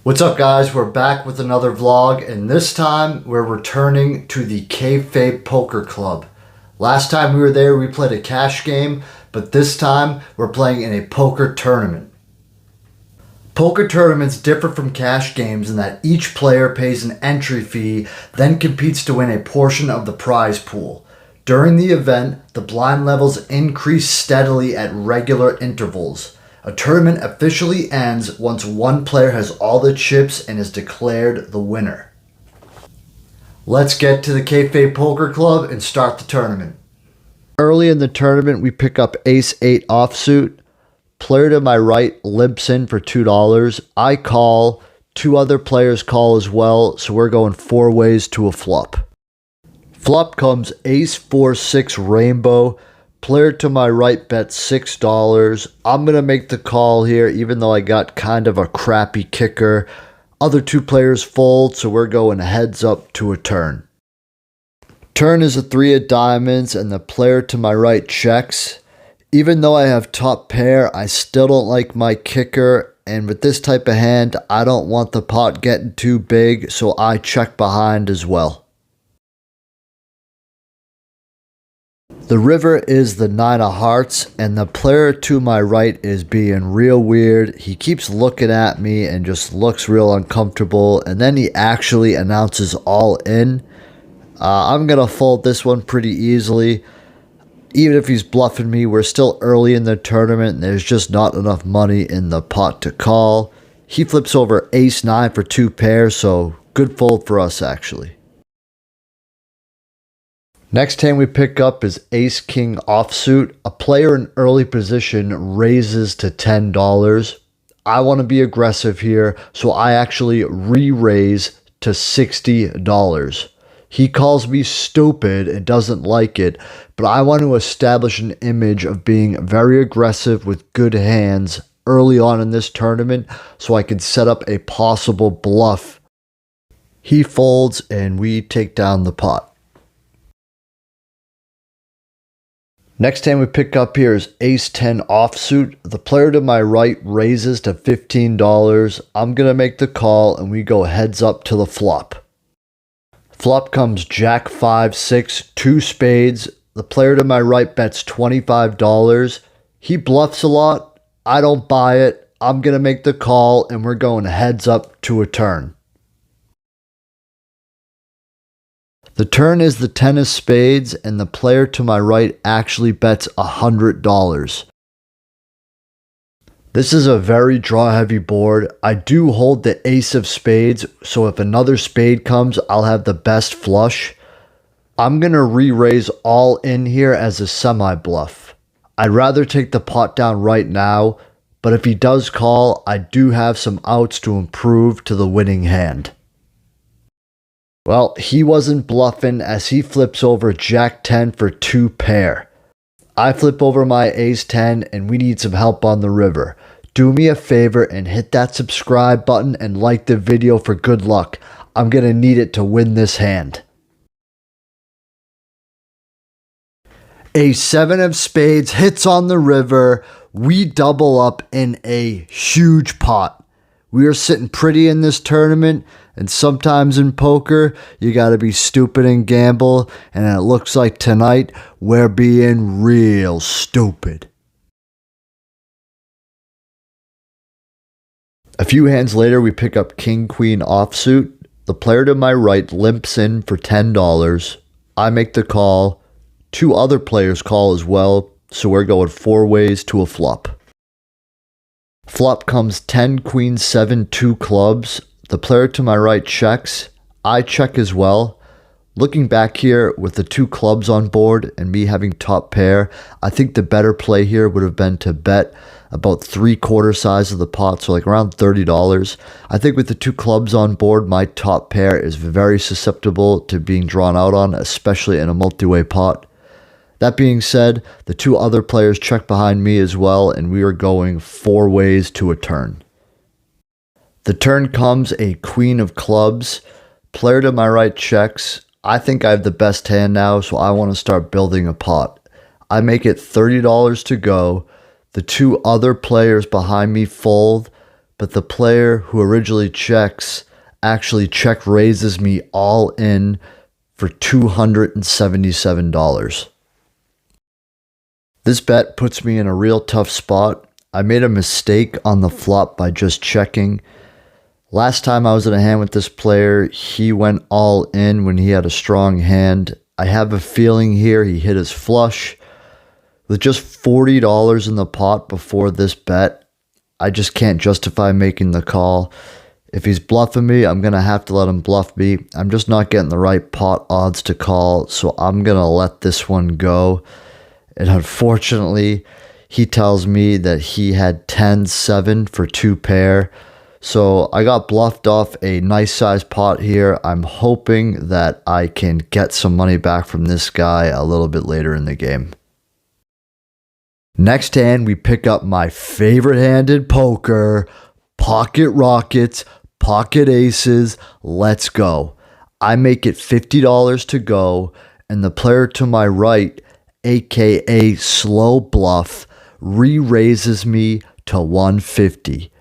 What's up, guys? We're back with another vlog, and this time we're returning to the Kayfabe Poker Club. Last time we were there, we played a cash game, but this time we're playing in a poker tournament. Poker tournaments differ from cash games in that each player pays an entry fee, then competes to win a portion of the prize pool. During the event, the blind levels increase steadily at regular intervals. A tournament officially ends once one player has all the chips and is declared the winner. Let's get to the Kayfabe Poker Club and start the tournament. Early in the tournament, we pick up Ace-8 offsuit. Player to my right limps in for $2. I call. Two other players call as well, so we're going four ways to a flop. Flop comes Ace-4-6 rainbow. Player to my right bets $6. I'm going to make the call here, even though I got kind of a crappy kicker. Other two players fold, so we're going heads up to a turn. Turn is a 3 of diamonds, and the player to my right checks. Even though I have top pair, I still don't like my kicker, and with this type of hand, I don't want the pot getting too big, so I check behind as well. The river is the 9 of hearts, and the player to my right is being real weird. He keeps looking at me and just looks real uncomfortable, and then he actually announces all in. I'm going to fold this one pretty easily. Even if he's bluffing me, we're still early in the tournament, and there's just not enough money in the pot to call. He flips over Ace-9 for 2 pairs, so good fold for us actually. Next hand we pick up is Ace-King offsuit. A player in early position raises to $10. I want to be aggressive here, so I actually re-raise to $60. He calls me stupid and doesn't like it, but I want to establish an image of being very aggressive with good hands early on in this tournament so I can set up a possible bluff. He folds and we take down the pot. Next hand we pick up here is Ace-10 offsuit. The player to my right raises to $15. I'm going to make the call and we go heads up to the flop. Flop comes Jack-5-6, 2 spades. The player to my right bets $25. He bluffs a lot. I don't buy it. I'm going to make the call and we're going heads up to a turn. The turn is the 10 of spades, and the player to my right actually bets $100. This is a very draw-heavy board. I do hold the ace of spades, so if another spade comes, I'll have the best flush. I'm going to re-raise all in here as a semi-bluff. I'd rather take the pot down right now, but if he does call, I do have some outs to improve to the winning hand. Well, he wasn't bluffing as he flips over Jack-10 for 2 pair. I flip over my Ace-10 and we need some help on the river. Do me a favor and hit that subscribe button and like the video for good luck. I'm going to need it to win this hand. A 7 of spades hits on the river. We double up in a huge pot. We are sitting pretty in this tournament, and sometimes in poker, you gotta be stupid and gamble, and it looks like tonight, we're being real stupid. A few hands later, we pick up King-Queen offsuit. The player to my right limps in for $10. I make the call. 2 other players call as well, so we're going 4 ways to a flop. Flop comes 10, Queen, 7, 2 clubs. The player to my right checks. I check as well. Looking back here with the 2 clubs on board and me having top pair, I think the better play here would have been to bet about 3/4 size of the pot, so like around $30. I think with the 2 clubs on board, my top pair is very susceptible to being drawn out on, especially in a multi-way pot. That being said, the 2 other players check behind me as well, and we are going 4 ways to a turn. The turn comes a queen of clubs. Player to my right checks. I think I have the best hand now, so I want to start building a pot. I make it $30 to go. The 2 other players behind me fold. but the player who originally checks actually check raises me all in for $277. This bet puts me in a real tough spot. I made a mistake on the flop by just checking. Last time I was in a hand with this player, he went all in when he had a strong hand. I have a feeling here he hit his flush. With just $40 in the pot before this bet, I just can't justify making the call. If he's bluffing me, I'm going to have to let him bluff me. I'm just not getting the right pot odds to call, so I'm going to let this one go. And unfortunately, he tells me that he had 10-7 for 2 pair. So I got bluffed off a nice size pot here. I'm hoping that I can get some money back from this guy a little bit later in the game. Next hand, we pick up my favorite hand in poker, pocket rockets, pocket aces. Let's go. I make it $50 to go, and the player to my right, aka Slow Bluff, re-raises me to 150.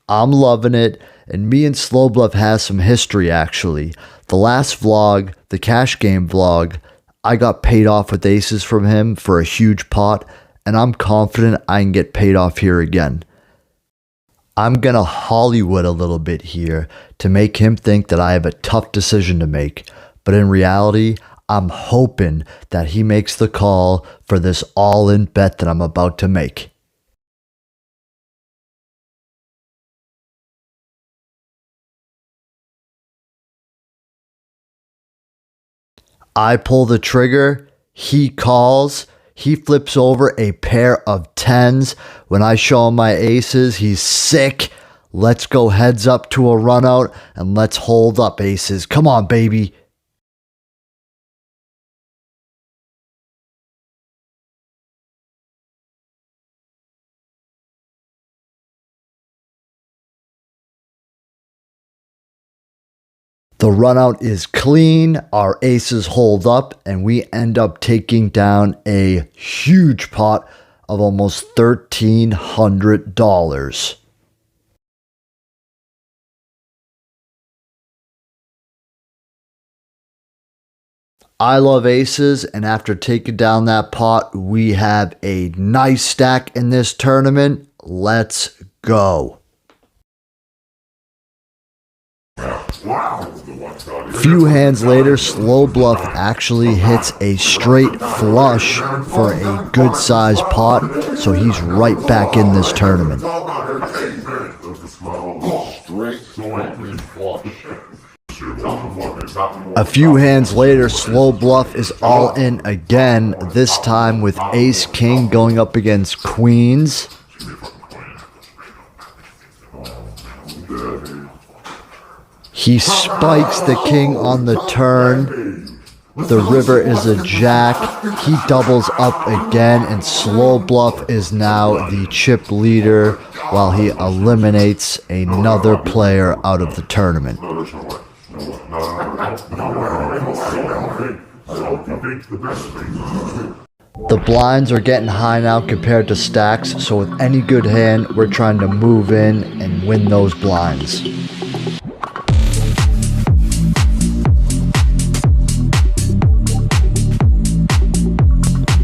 I'm loving it, and me and Slow Bluff has some history actually. The last vlog, the cash game vlog, I got paid off with aces from him for a huge pot, and I'm confident I can get paid off here again. I'm gonna Hollywood a little bit here to make him think that I have a tough decision to make, but in reality, I'm hoping that he makes the call for this all-in bet that I'm about to make. I pull the trigger, he calls, he flips over a pair of 10s. When I show him my aces, he's sick. Let's go heads up to a run out and let's hold up, aces. Come on, baby. The run out is clean, our aces hold up, and we end up taking down a huge pot of almost $1,300. I love aces, and after taking down that pot, we have a nice stack in this tournament. Let's go. Few hands later, Slow Bluff actually hits a straight flush for a good sized pot, so he's right back in this tournament. A few hands later, Slow Bluff is all in again, this time with Ace King going up against Queens. He spikes the king on the turn. The river is a jack. He doubles up again, and Slow Bluff is now the chip leader while he eliminates another player out of the tournament. The blinds are getting high now compared to stacks, so with any good hand, we're trying to move in and win those blinds.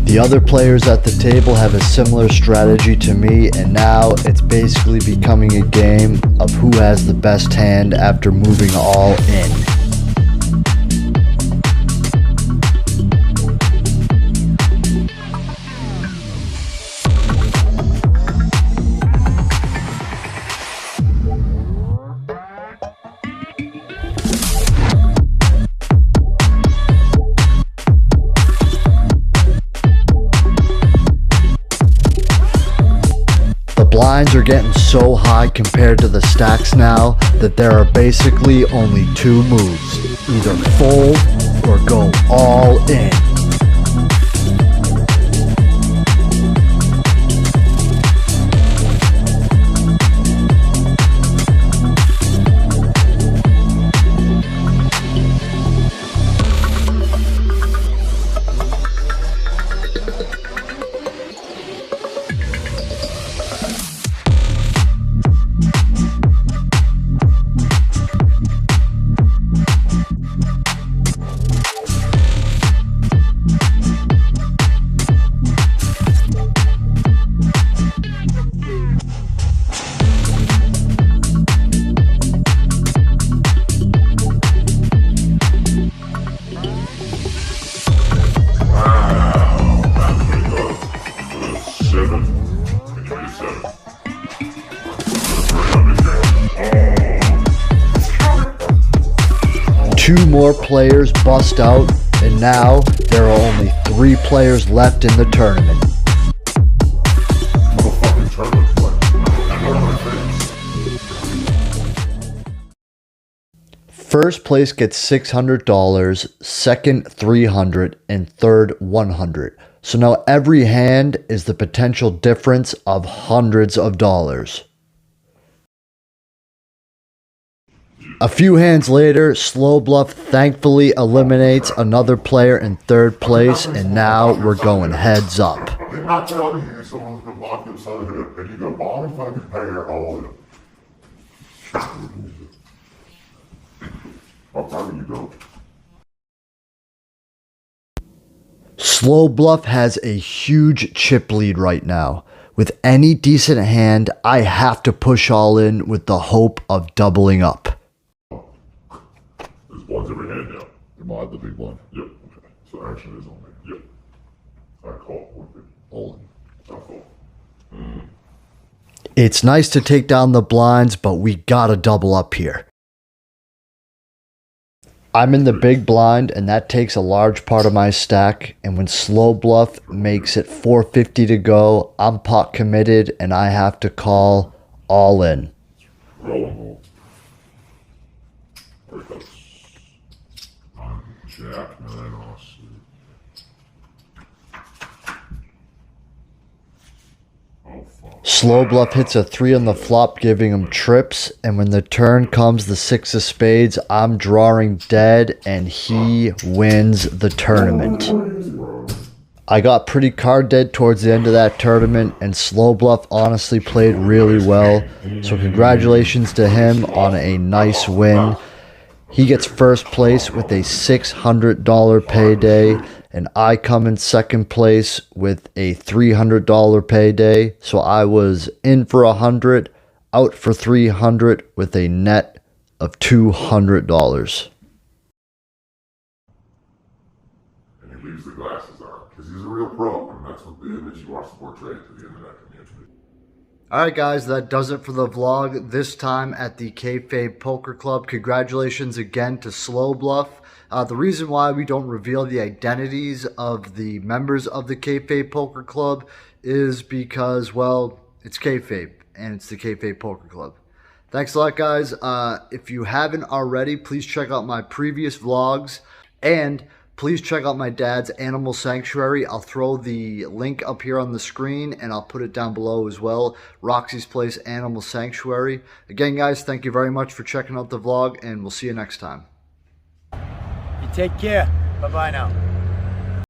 The other players at the table have a similar strategy to me, and now it's basically becoming a game of who has the best hand after moving all in. Blinds are getting so high compared to the stacks now that there are basically only two moves: either fold or go all in. 2 more players bust out, and now there are only 3 players left in the tournament. First place gets $600, second $300, and third $100. So now every hand is the potential difference of hundreds of dollars. A few hands later, Slow Bluff thankfully eliminates another player in third place, and now we're going heads up. I'm not telling you someone's gonna lock this out of it, and you go bottom fucking pair all of them. I'm telling you, don't. Slow Bluff has a huge chip lead right now. With any decent hand, I have to push all in with the hope of doubling up. There's ones every hand now. Am I the big one? Yep. Okay. So action is on me. Yep. I call 150. All in. I call. It's nice to take down the blinds, but we gotta double up here. I'm in the big blind, and that takes a large part of my stack, and when Slow Bluff makes it 450 to go, I'm pot committed, and I have to call all in. Roll. Jack 9 off. Slow Bluff hits a 3 on the flop, giving him trips, and when the turn comes the 6 of spades, I'm drawing dead, and he wins the tournament. I got pretty card dead towards the end of that tournament, and Slow Bluff honestly played really well, so congratulations to him on a nice win. He gets first place with a $600 payday, and I come in second place with a $300 payday. So I was in for $100, out for $300 with a net of $200. And he leaves the glasses on because he's a real pro, and that's what the image you watch the portray to the end of that community. Alright guys, that does it for the vlog, this time at the Kayfabe Poker Club. Congratulations again to Slow Bluff. The reason why we don't reveal the identities of the members of the Kayfabe Poker Club is because, well, it's Kayfabe, and it's the Kayfabe Poker Club. Thanks a lot, guys. If you haven't already, please check out my previous vlogs, and please check out my dad's Animal Sanctuary. I'll throw the link up here on the screen, and I'll put it down below as well. Roxy's Place Animal Sanctuary. Again, guys, thank you very much for checking out the vlog, and we'll see you next time. You take care. Bye-bye now.